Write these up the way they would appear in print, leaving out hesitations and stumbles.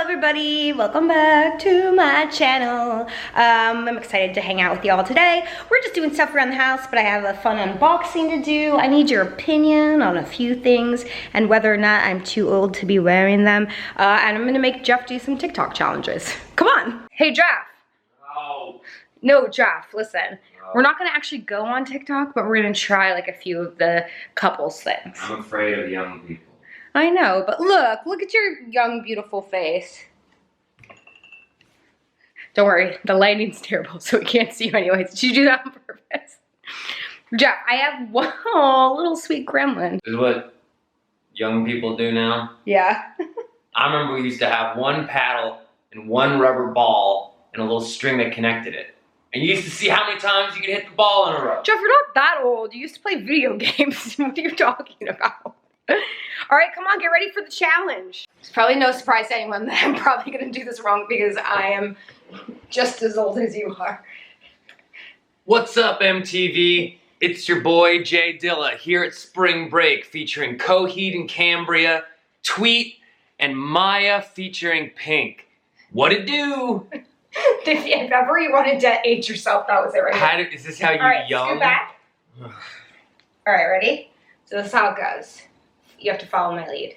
everybody, welcome back to my channel. I'm excited to hang out with y'all today. We're just doing stuff around the house, but I have a fun unboxing to do. I need your opinion on a few things and whether or not I'm too old to be wearing them. And I'm gonna make Jeff do some TikTok challenges. Come on. Hey Jeff. No, Jeff, listen. We're not gonna actually go on TikTok, but we're gonna try like a few of the couples things. I'm afraid of young people. I know, but look at your young, beautiful face. Don't worry, the lighting's terrible, so we can't see you anyways. Did you do that on purpose? Jeff, I have one little sweet gremlin. This is what young people do now? Yeah. I remember we used to have one paddle and one rubber ball and a little string that connected it. And you used to see how many times you could hit the ball in a row. Jeff, you're not that old. You used to play video games. What are you talking about? All right, come on, get ready for the challenge. It's probably no surprise to anyone that I'm probably gonna do this wrong because I am just as old as you are. What's up, MTV? It's your boy, Jay Dilla, here at Spring Break, featuring Coheed and Cambria, Tweet, and Maya featuring Pink. What it do? If ever you wanted to age yourself, that was it right here. Is this how you All right, young? scoot back. All right, ready? So this is how it goes. You have to follow my lead.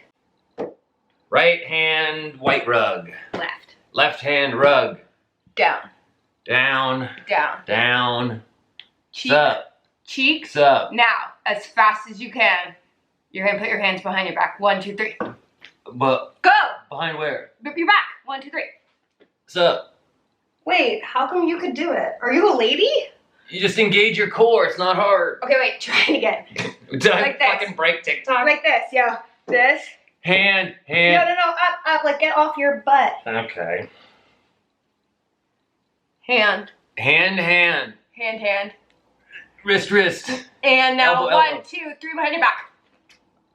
Right hand, white rug. Left. Left hand, rug. Down. Down. Down. Down. Cheek. Up. Cheeks. Up. Now, as fast as you can, you're gonna put your hands behind your back. 1, 2, 3. But Go! behind where? Your back. 1, 2, 3. What's up? Wait, how come you could do it? Are you a lady? You just engage your core. It's not hard. Okay, wait, try it again. Did I Like this. fucking break TikTok? Like this, yeah. This. Hand. No, up, like get off your butt. Okay. Hand. Hand. Hand. Wrist. And now Elbow, 1, elbow. 2, 3 behind your back.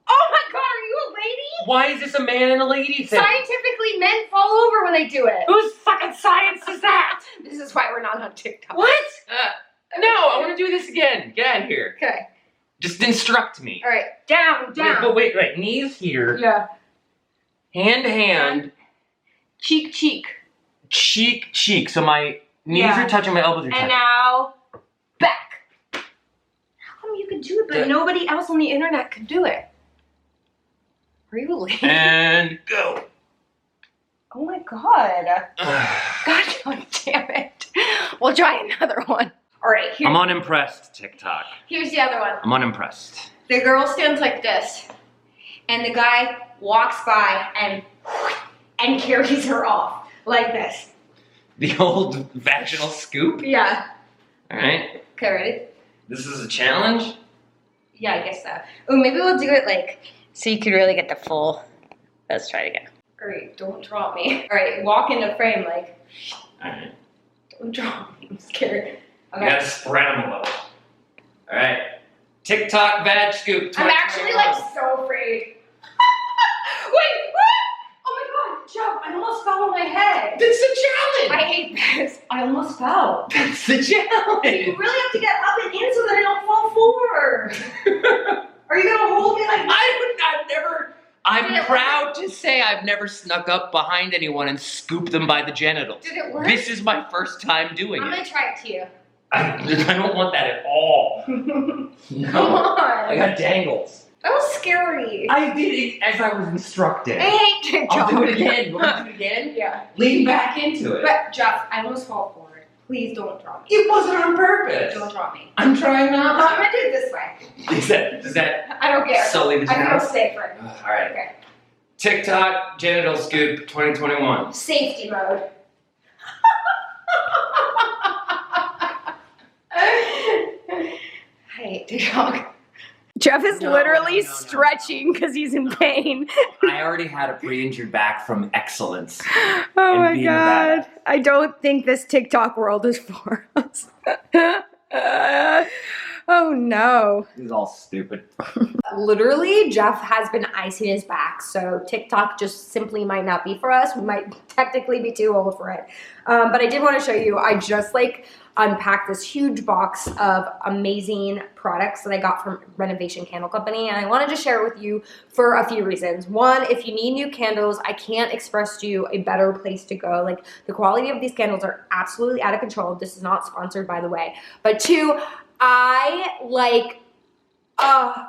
Oh my god, are you a lady? Why is this a man and a lady thing? Scientifically, men fall over when they do it. Whose fucking science is that? This is why we're not on TikTok. What? No, I want to do this again. Get out of here. Okay. Just instruct me. All right. Down. But wait. Knees here. Yeah. Hand. Cheek. Cheek. So my knees are touching, my elbows are touching. And now, back. How come you could do it, but nobody else on the internet could do it? Are you a lady? And go. Oh my god. God damn it. We'll try another one. All right. I'm unimpressed, TikTok. Here's the other one. I'm unimpressed. The girl stands like this, and the guy walks by and carries her off like this. The old vaginal scoop? Yeah. All right. Okay, ready? This is a challenge? Yeah, I guess so. Oh, maybe we'll do it like so you could really get the full. Let's try it again. All right, don't drop me. All right, walk into frame like. All right. Don't drop me. I'm scared. Okay. You gotta spread them a little. All right. TikTok vag scoop. I'm actually like so afraid. Wait, what? Oh my god, Jeff, I almost fell on my head. That's the challenge. I hate this. I almost fell. That's the challenge. You really have to get up and in so that I don't fall forward. Are you gonna hold me like I'm proud to say I've never snuck up behind anyone and scooped them by the genitals. Did it work? This is my first time doing I'm it. gonna try it to you. I don't want that at all. Come No. on. I got dangles. That was scary. I did it as I was instructed. I hate TikTok. I'll do it again. You want me to do it again? Yeah. Lean back into it. But Jeff, I almost fall forward. Please don't drop me. It wasn't on purpose. Don't drop me. I'm trying not I'm gonna do it this way. Is that I don't care. sully the I feel genitals? safer. All right. Okay. TikTok genital scoop 2021. Safety mode. I hate TikTok. Jeff is literally stretching because he's in pain. I already had a pre-injured back from excellence. Oh and my being a god. badass. I don't think this TikTok world is for us. Oh no. This is all stupid. Literally, Jeff has been icing his back, so TikTok just simply might not be for us. We might technically be too old for it. But I did want to show you, I just like unpacked this huge box of amazing products that I got from Renovation Candle Company, and I wanted to share it with you for a few reasons. One, if you need new candles, I can't express to you a better place to go. Like, the quality of these candles are absolutely out of control. This is not sponsored, by the way. But two,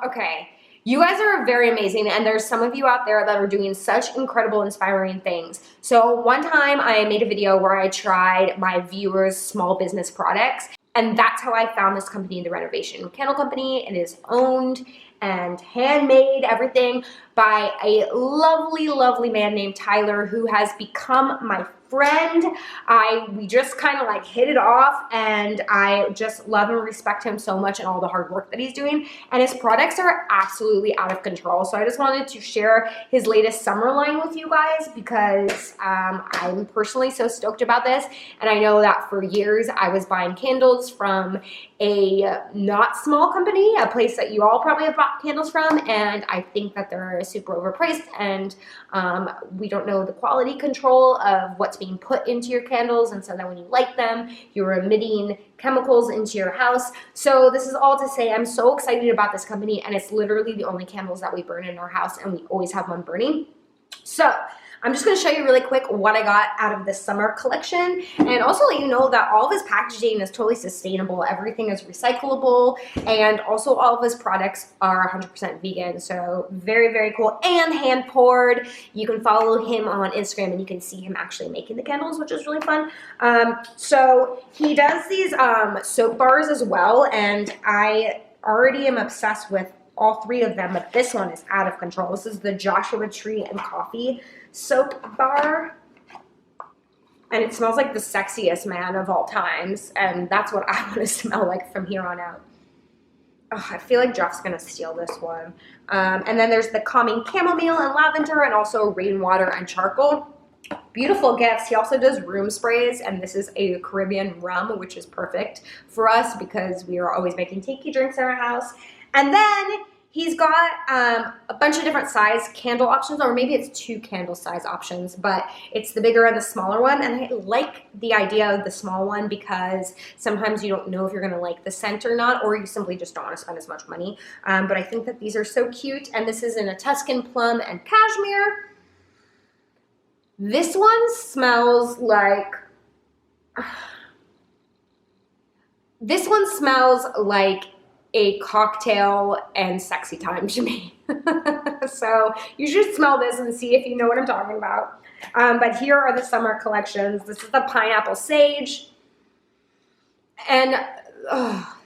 okay. You guys are very amazing, and there's some of you out there that are doing such incredible, inspiring things. So one time I made a video where I tried my viewers' small business products, and that's how I found this company, the Renovation Candle Company. It is owned and handmade, everything, by a lovely, lovely man named Tyler, who has become my friend. We just kind of like hit it off, and I just love and respect him so much and all the hard work that he's doing. And his products are absolutely out of control. So I just wanted to share his latest summer line with you guys, because I'm personally so stoked about this. And I know that for years I was buying candles from a not small company, a place that you all probably have bought candles from, and I think that they're super overpriced, and we don't know the quality control of what's being put into your candles, and so that when you light them, you're emitting chemicals into your house. So this is all to say I'm so excited about this company, and it's literally the only candles that we burn in our house, and we always have one burning. So I'm just going to show you really quick what I got out of this summer collection, and also let you know that all of his packaging is totally sustainable. Everything is recyclable, and also all of his products are 100% vegan. So very, very cool, and hand poured. You can follow him on Instagram, and you can see him actually making the candles, which is really fun. So he does these soap bars as well, and I already am obsessed with all three of them, but this one is out of control. This is the Joshua Tree and Coffee soap bar, and it smells like the sexiest man of all times, and that's what I want to smell like from here on out. Oh, I feel like Jeff's gonna steal this one. And then there's the calming chamomile and lavender, and also rainwater and charcoal. Beautiful gifts. He also does room sprays, and this is a Caribbean rum, which is perfect for us because we are always making tiki drinks in our house. And then he's got a bunch of different size candle options, or maybe it's 2 candle size options, but it's the bigger and the smaller one. And I like the idea of the small one because sometimes you don't know if you're gonna like the scent or not, or you simply just don't wanna spend as much money. But I think that these are so cute, and this is in a Tuscan plum and cashmere. This one smells like, a cocktail and sexy time to me. So you should smell this and see if you know what I'm talking about. But here are the summer collections. This is the pineapple sage, and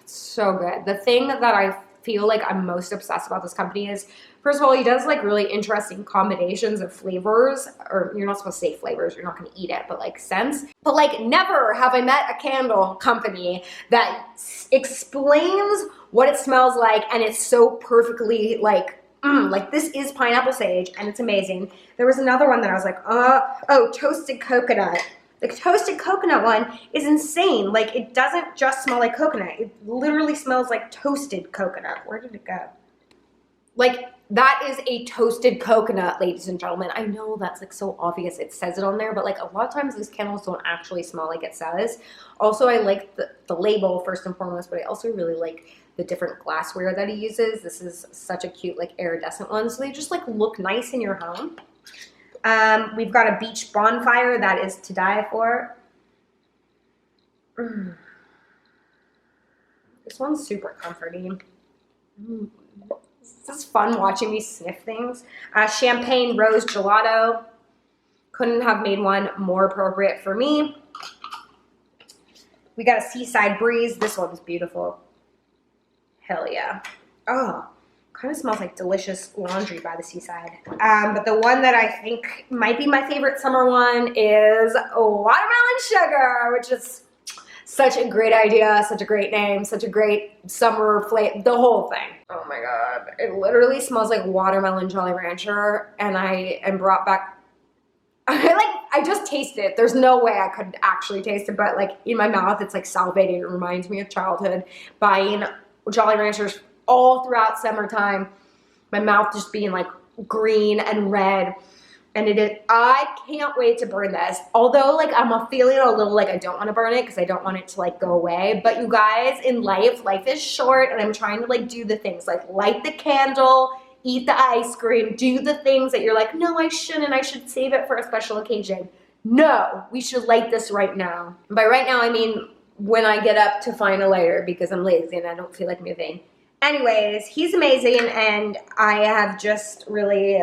it's so good. The thing that I feel like I'm most obsessed about this company is, first of all, he does like really interesting combinations of flavors, or you're not supposed to say flavors, you're not gonna eat it, but like scents. But like, never have I met a candle company that explains what it smells like, and it's so perfectly like this is pineapple sage, and it's amazing. There was another one that I was like, oh, toasted coconut. The toasted coconut one is insane. Like, it doesn't just smell like coconut. It literally smells like toasted coconut. Where did it go? Like, that is a toasted coconut, ladies and gentlemen. I know that's like so obvious. It says it on there, but like a lot of times these candles don't actually smell like it says. Also, I like the label first and foremost, but I also really like the different glassware that he uses. This is such a cute like iridescent one. So they just like look nice in your home. We've got a beach bonfire that is to die for. This one's super comforting. This is fun watching me sniff things. Champagne rose gelato. Couldn't have made one more appropriate for me. We got a seaside breeze. This one's beautiful. Hell yeah. Oh, kind of smells like delicious laundry by the seaside. But the one that I think might be my favorite summer one is watermelon sugar, which is such a great idea, such a great name, such a great summer flavor, the whole thing. Oh my God. It literally smells like watermelon Jolly Rancher, and I am brought back. I just tasted it. There's no way I could actually taste it, but like in my mouth, it's like salivating. It reminds me of childhood, buying Jolly Ranchers all throughout summertime. My mouth just being like green and red. And I can't wait to burn this. Although like I'm feeling a little like I don't want to burn it because I don't want it to like go away. But you guys, in life is short, and I'm trying to like do the things like light the candle, eat the ice cream, do the things that you're like, no, I shouldn't. I should save it for a special occasion. No, we should light this right now. By right now, I mean when I get up to find a lighter because I'm lazy and I don't feel like moving. Anyways, he's amazing, and I have just really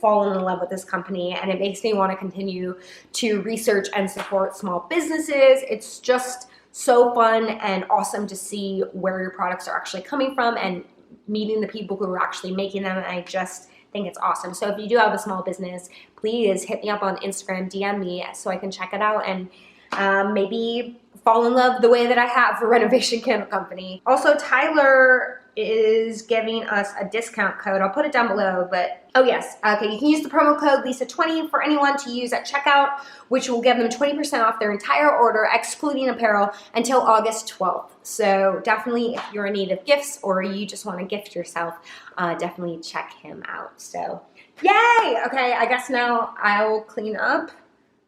fallen in love with this company, and it makes me want to continue to research and support small businesses. It's just so fun and awesome to see where your products are actually coming from and meeting the people who are actually making them, and I just think it's awesome. So if you do have a small business, please hit me up on Instagram, DM me so I can check it out and maybe fall in love the way that I have for Renovation Candle Company. Also, Tyler is giving us a discount code. I'll put it down below, but oh yes, okay, you can use the promo code Lisa20 for anyone to use at checkout, which will give them 20% off their entire order, excluding apparel, until August 12th. So definitely, if you're in need of gifts or you just want to gift yourself, definitely check him out. So yay! Okay, I guess now I'll clean up.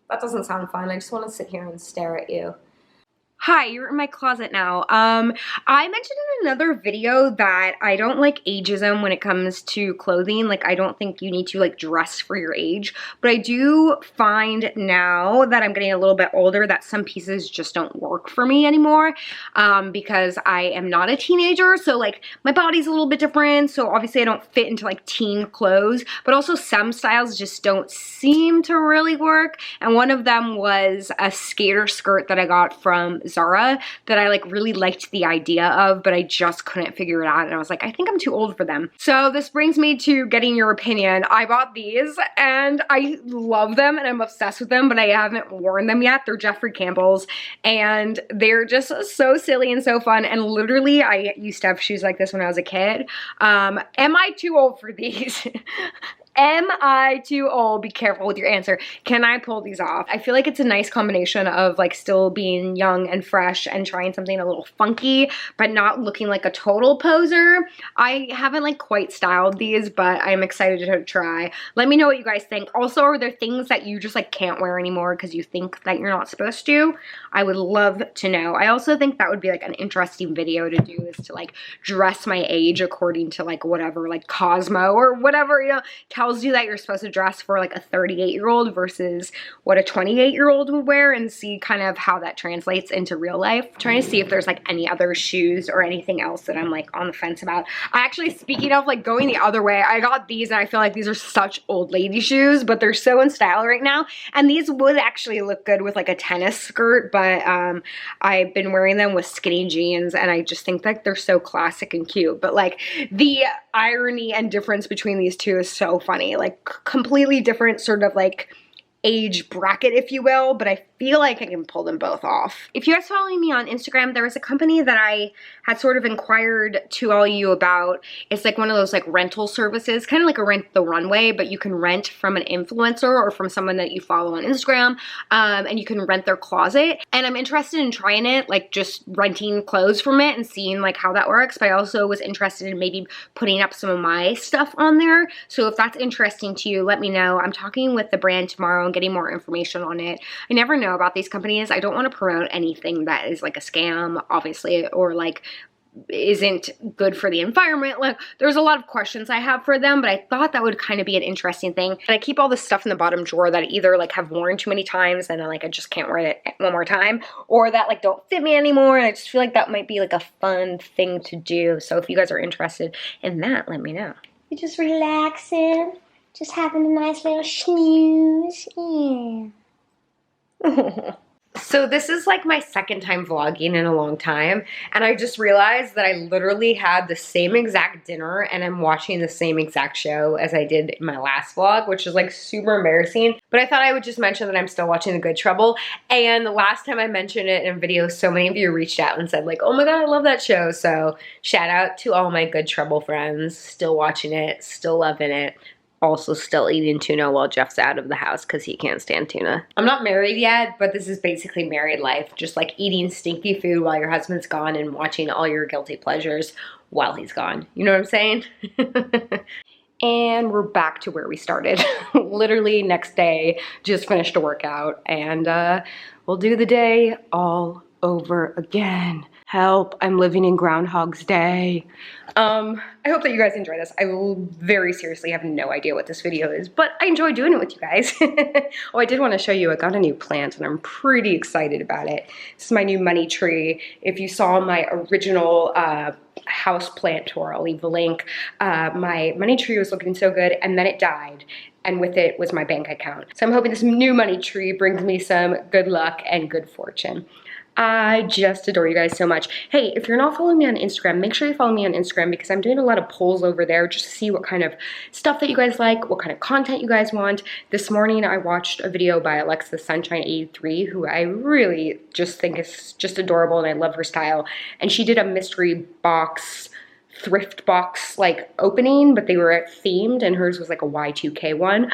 That doesn't sound fun. I just want to sit here and stare at you. Hi, you're in my closet now. I mentioned in another video that I don't like ageism when it comes to clothing. Like, I don't think you need to like dress for your age, but I do find now that I'm getting a little bit older that some pieces just don't work for me anymore, because I am not a teenager. So like my body's a little bit different. So obviously I don't fit into like teen clothes, but also some styles just don't seem to really work. And one of them was a skater skirt that I got from Zara that I like really liked the idea of, but I just couldn't figure it out, and I was like, I think I'm too old for them. So this brings me to getting your opinion. I bought these and I love them and I'm obsessed with them, but I haven't worn them yet. They're Jeffrey Campbell's and they're just so silly and so fun, and literally I used to have shoes like this when I was a kid. Am I too old for these? Am I too old? Be careful with your answer. Can I pull these off? I feel like it's a nice combination of like still being young and fresh and trying something a little funky, but not looking like a total poser. I haven't like quite styled these, but I'm excited to try. Let me know what you guys think. Also, are there things that you just like can't wear anymore because you think that you're not supposed to? I would love to know. I also think that would be like an interesting video to do, is to like dress my age according to like whatever, like Cosmo or whatever, you know, tells you that you're supposed to dress for like a 38-year-old versus what a 28-year-old would wear, and see kind of how that translates into real life. I'm trying to see if there's like any other shoes or anything else that I'm like on the fence about. I actually, speaking of like going the other way, I got these and I feel like these are such old lady shoes, but they're so in style right now. And these would actually look good with like a tennis skirt, but I've been wearing them with skinny jeans and I just think that they're so classic and cute. But like the irony and difference between these two is so funny. Like completely different sort of like age bracket, if you will, but I feel like I can pull them both off. If you guys following me on Instagram, there was a company that I had sort of inquired to all you about. It's like one of those like rental services, kind of like a Rent the Runway, but you can rent from an influencer or from someone that you follow on Instagram, and you can rent their closet. And I'm interested in trying it, like just renting clothes from it and seeing like how that works. But I also was interested in maybe putting up some of my stuff on there. So if that's interesting to you, let me know. I'm talking with the brand tomorrow and getting more information on it. I never know about these companies. I don't want to promote anything that is like a scam, obviously, or like isn't good for the environment. Like there's a lot of questions I have for them, but I thought that would kind of be an interesting thing. And I keep all this stuff in the bottom drawer that I either like have worn too many times and like I just can't wear it one more time, or that like don't fit me anymore. And I just feel like that might be like a fun thing to do. So if you guys are interested in that, let me know. You're just relaxing, just having a nice little snooze. Yeah. So this is like my second time vlogging in a long time, and I just realized that I literally had the same exact dinner and I'm watching the same exact show as I did in my last vlog, which is like super embarrassing. But I thought I would just mention that I'm still watching The Good Trouble, and the last time I mentioned it in a video, so many of you reached out and said like, oh my god, I love that show. So shout out to all my Good Trouble friends, still watching it, still loving it. also still eating tuna while Jeff's out of the house because he can't stand tuna. I'm not married yet, but this is basically married life. Just like eating stinky food while your husband's gone and watching all your guilty pleasures while he's gone. You know what I'm saying? And we're back to where we started. Literally next day, just finished a workout, and we'll do the day all over again. Help, I'm living in Groundhog's Day. I hope that you guys enjoy this. I will very seriously have no idea what this video is, but I enjoy doing it with you guys. Oh, I did want to show you, I got a new plant and I'm pretty excited about it. This is my new money tree. If you saw my original house plant tour, I'll leave the link. My money tree was looking so good and then it died. And with it was my bank account. So I'm hoping this new money tree brings me some good luck and good fortune. I just adore you guys so much. Hey, if you're not following me on Instagram, make sure you follow me on Instagram because I'm doing a lot of polls over there just to see what kind of stuff that you guys like, what kind of content you guys want. This morning I watched a video by Alexa Sunshine83, who I really just think is just adorable and I love her style. And she did a mystery box, thrift box like opening, but they were themed and hers was like a Y2K one.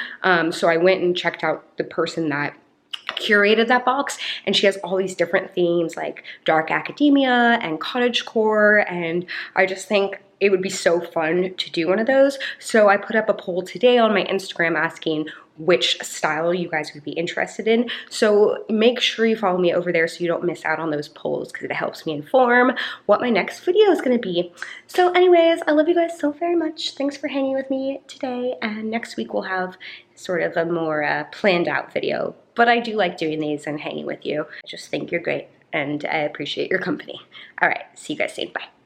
So I went and checked out the person that curated that box, and she has all these different themes like dark academia and cottagecore, and I just think it would be so fun to do one of those. So I put up a poll today on my Instagram asking which style you guys would be interested in. So make sure you follow me over there so you don't miss out on those polls because it helps me inform what my next video is gonna be. So anyways, I love you guys so very much. Thanks for hanging with me today, and next week we'll have sort of a more planned out video. But I do like doing these and hanging with you. I just think you're great and I appreciate your company. All right, see you guys soon, bye.